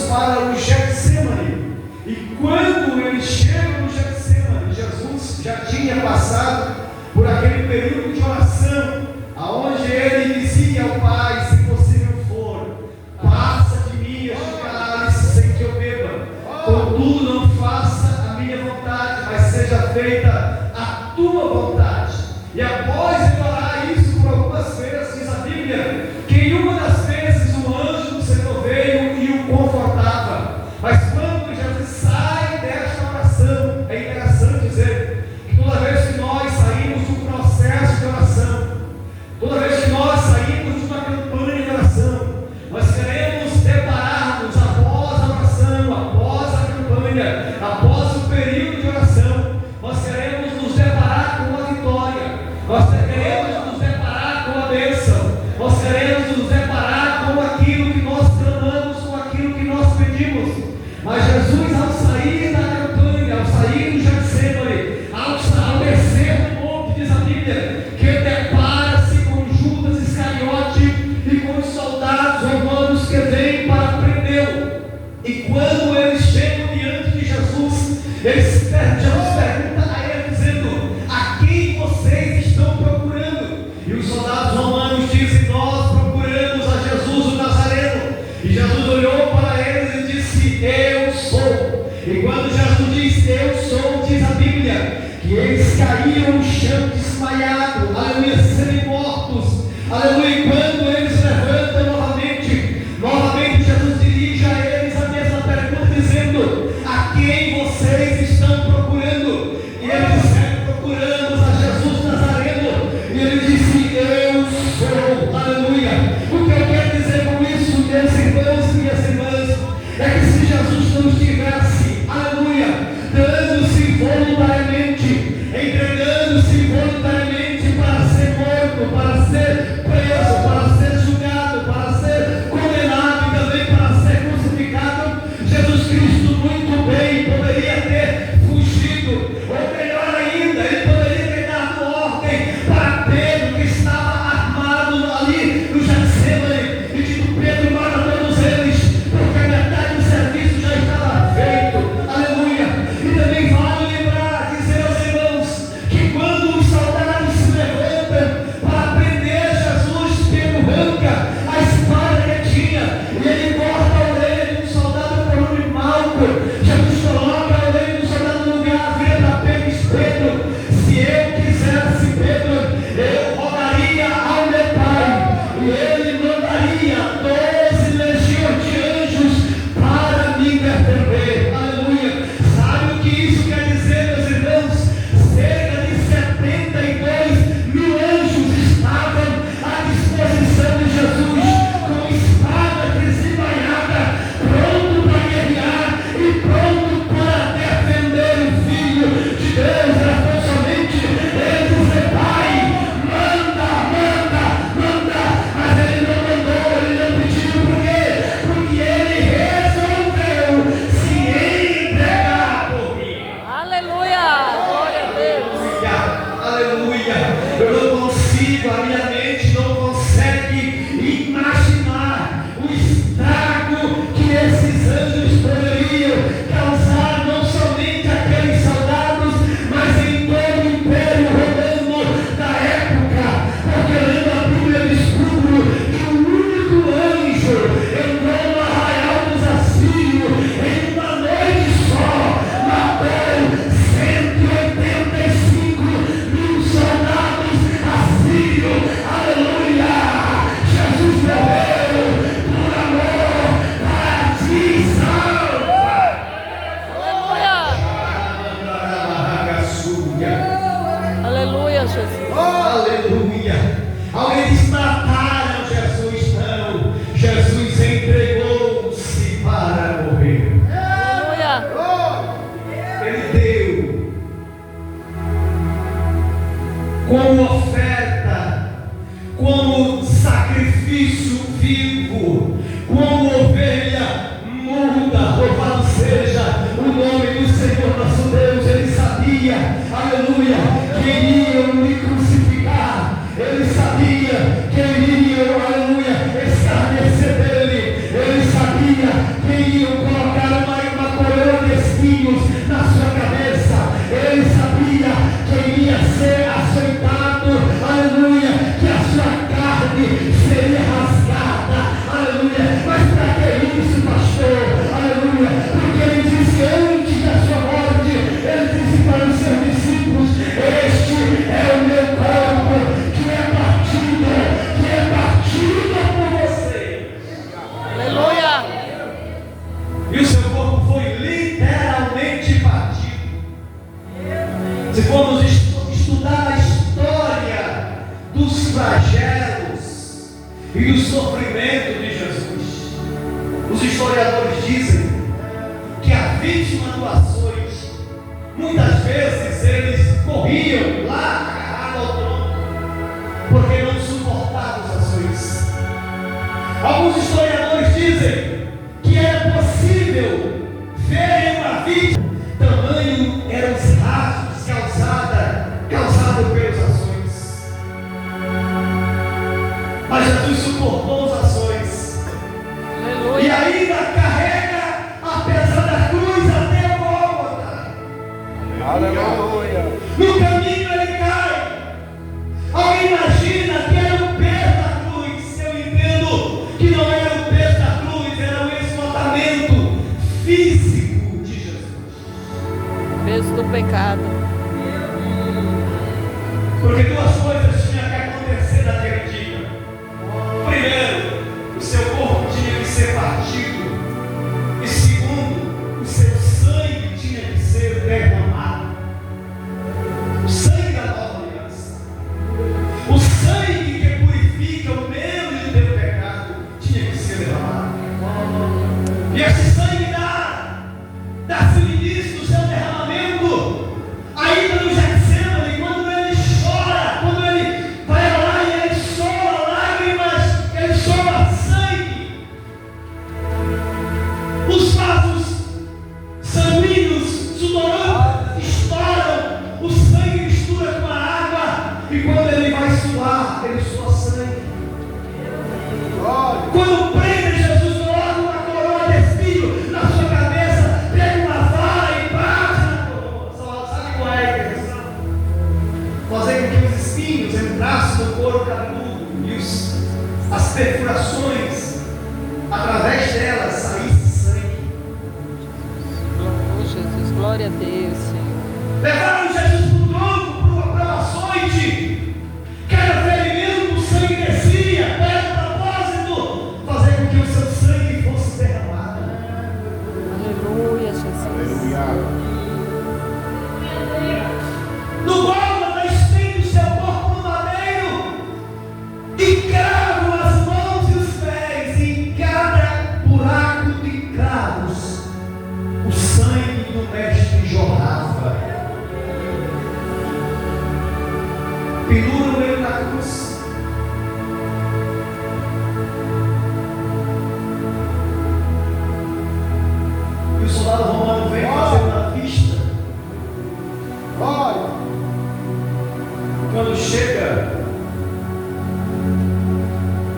para o Getsemane. E quando eles chegam no Getsemane, Jesus já tinha passado por aquele período de oração, aonde ele dizia ao Pai: se possível for, passa de mim este cálice sem que eu beba. Contudo, não faça a minha vontade, mas seja feita a tua vontade. E após ele orar isso por algumas vezes, diz a Bíblia que em uma das vezes o anjo do Senhor veio e o confortava. Mas quando Jesus sai desta oração, é interessante dizer que toda vez que nós saímos do processo de oração, toda vez que nós saímos de uma campanha de oração, nós queremos deparar-nos após a oração, após a campanha, após o período de oração, nós queremos nos deparar com uma vitória, nós queremos nos deparar com a bênção, nós queremos nos deparar com aquilo que nós clamamos, com aquilo que nós pedimos. Mas Jesus, ao sair da campanha, ao sair do Getsemane, ao descer do monte, diz a Bíblia que ele depara-se com Judas Iscariote e com os soldados romanos que vêm para prendê-lo. E quando eles chegam diante de Jesus, Jesus pergunta a ele, dizendo: a quem vocês estão procurando? E os soldados romanos dizem: nós procuramos a Jesus o Nazareno. E Jesus olhou para eles e disse: eu sou. E quando Jesus diz eu sou, diz a Bíblia que eles caíram no chão desmaiados, aleluia, semi-mortos, aleluia. E quando eles levantam novamente Jesus dirige a eles a mesma pergunta, dizendo: a quem vocês estão procurando? E eles disseram: procuramos a Jesus Nazareno. E ele disse: eu sou, aleluia. O que eu quero dizer com isso, meus irmãos e minhas irmãs, é que se Jesus não estivesse, aleluia, dando-se voluntariamente, entregando-se voluntariamente para ser morto, para ser preso, para E o seu corpo foi literalmente partido. Se formos estudar a história dos flagelos e do sofrimento de Jesus, os historiadores dizem que a vítima do açoite, muitas vezes eles corriam lá agarrados ao tronco, porque não suportavam os açoites. Alguns historiadores dizem que era possível ver uma vítima, tamanho eram os rasgos causados pelos açoites. Mas Jesus suportou os açoites. Aleluia. E ainda carrega, apesar da cruz, até o Gólgota. Aleluia. No caminho ele cai. Alguém imagina que era o peso da cruz? Eu entendo que não era o peso da cruz, era o esgotamento físico de Jesus. Peso do pecado. Porque duas coisas tinham que acontecer naquele dia. Primeiro, o seu corpo tinha que ser partido. E segundo, o seu sangue tinha que ser derramado. O sangue da nova aliança. O sangue que purifica o membro do teu pecado tinha que ser derramado. E esse sangue dá-se o início do seu derramamento ainda no Getsemane, quando ele chora, quando ele vai lá e ele chora lágrimas, ele chora sangue. Os vasos sanguíneos, sudorantes, estouram, o sangue mistura com a água, e quando ele vai suar, ele sua sangue. Quando prende Jesus, coloca uma coroa de espinho na sua cabeça, pega uma vara e bate na coroa. Sabe qual é a intenção? Fazer com que os espinhos entrassem no couro cabeludo e as perfurações, através delas, saísse sangue. Oh, Jesus, glória a Deus, Senhor. Levaram Jesus para o tronco, para o açoite. Cada ferimento o sangue descia, era o propósito, fazer com que o seu sangue fosse derramado. Aleluia, Jesus. No Gólgota estende o seu corpo no madeiro e cravam as mãos e os pés, e em cada buraco de cravos o sangue do mestre jorrava. Penduram ele na cruz. E o soldado romano vem fazer uma vista. Quando chega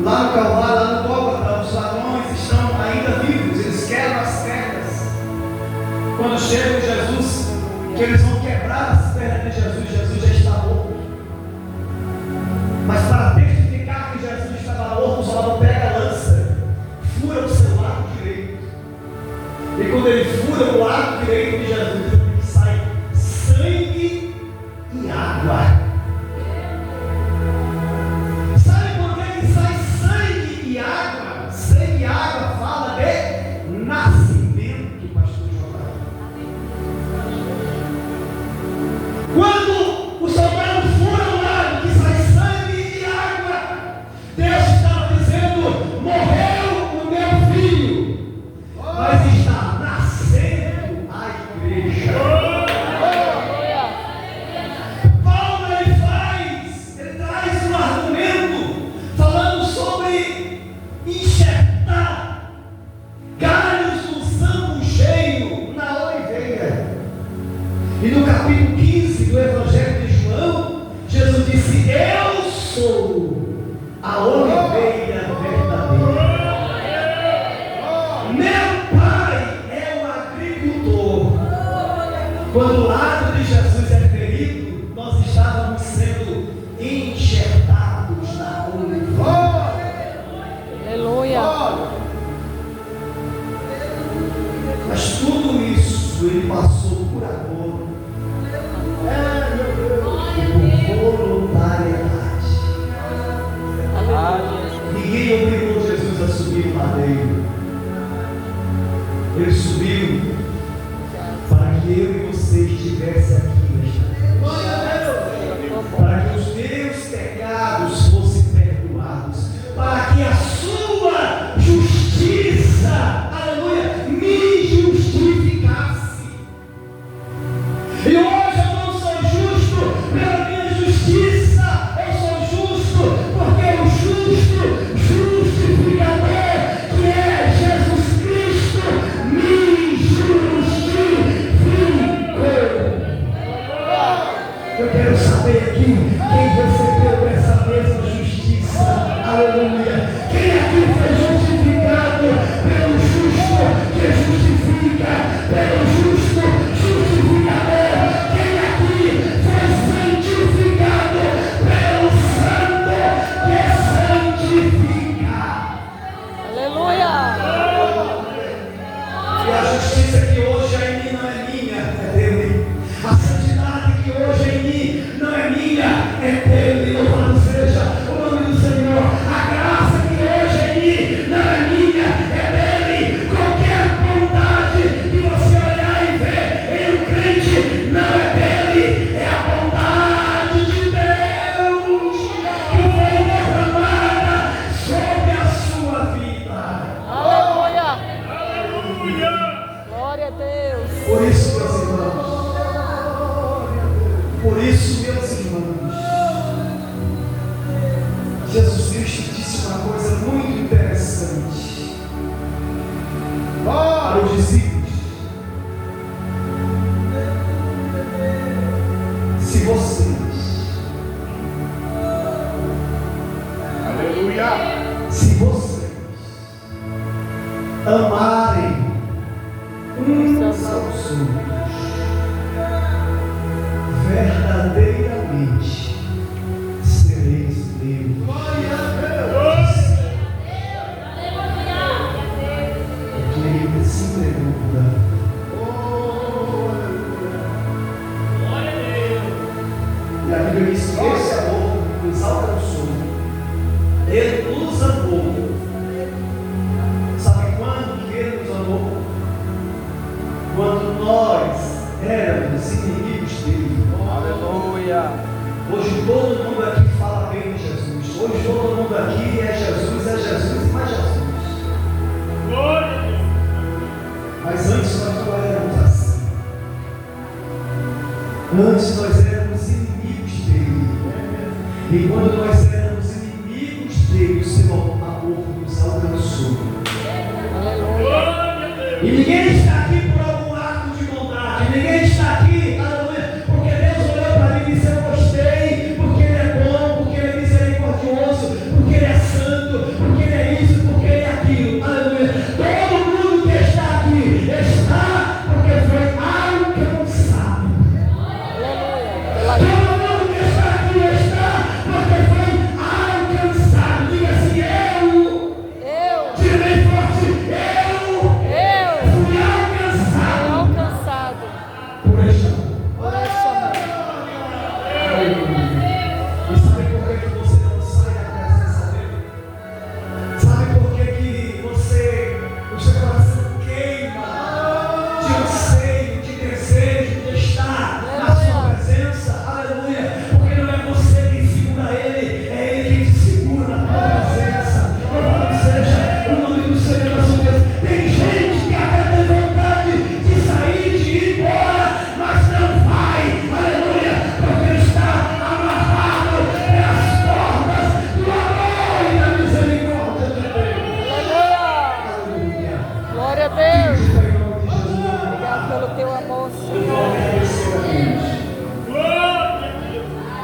lá no Calvário, lá no Gólgota, os ladrões estão ainda vivos, eles quebram as pernas. Quando chega Jesus, que eles vão quebrar as pernas de Jesus, Jesus já está morto. Mas para testificar que Jesus estava morto, o soldado pega a lança, fura o seu lado direito. E quando ele fura o lado direito de Jesus, sai sangue e água. Sabe por que sai sangue e água? Sangue e água fala de nascimento, pastor João. Quando o soldado fura o lado, que sai sangue e água, Deus estava dizendo: morreu o meu filho, mas está nascendo a igreja. Paulo ele traz um argumento falando sobre enxertar galhos do sambo cheio na oliveira. E no capítulo 15 do Evangelho de João, Jesus disse: eu sou a oliveira verdadeira. Meu pai é o agricultor. Quando o lado de Jesus é ferido, nós estávamos sendo enxertados na oliveira. Aleluia. Mas tudo isso ele passou por amor e por voluntariedade. Aleluia. Ninguém obrigou Jesus a subir o madeiro. Ele subiu para que eu e você estivesse aqui nesta noite. Para que os meus pecados fossem perdoados. Para que a sua justiça, aleluia, me justificasse. E hoje eu não sou justo pela minha justiça. Eu sou justo porque o justo justificador, que é Jesus Cristo, me justificou. Eu quero saber aqui quem recebeu essa mesma justiça. Aleluia. Quem aqui foi justificado pelo justo que justifica, pelo justo justificador? Quem aqui foi santificado pelo santo que santifica? Aleluia. E a justiça que hoje é em mim não é minha, é dele. A santidade que hoje é em mim não é minha, é dele. Louvado seja o nome do Senhor. A graça que hoje é em mim não é minha, é dele. Qualquer bondade que você olhar e ver em um crente não é dele, é a bondade de Deus que foi derramada sobre a sua vida. Aleluia. Glória a Deus. Por isso, meus irmãos, Jesus Cristo disse uma coisa muito interessante para os discípulos: se vocês, aleluia, se vocês amarem uns aos outros verdadeiramente, sereis meus. Porque ele se entregou por amor. E a Bíblia diz que esse amor nos alcançou. Ele nos amou. Sabe quando que ele nos amou? Quando nós éramos inimigos dele. Aleluia. Hoje todo mundo aqui fala bem de Jesus. Hoje todo mundo aqui é Jesus e mais Jesus. Mas antes nós não éramos assim. Antes nós éramos inimigos dele. E quando nós éramos inimigos dele, o seu amor nos alcançou. Aleluia. E ninguém está aqui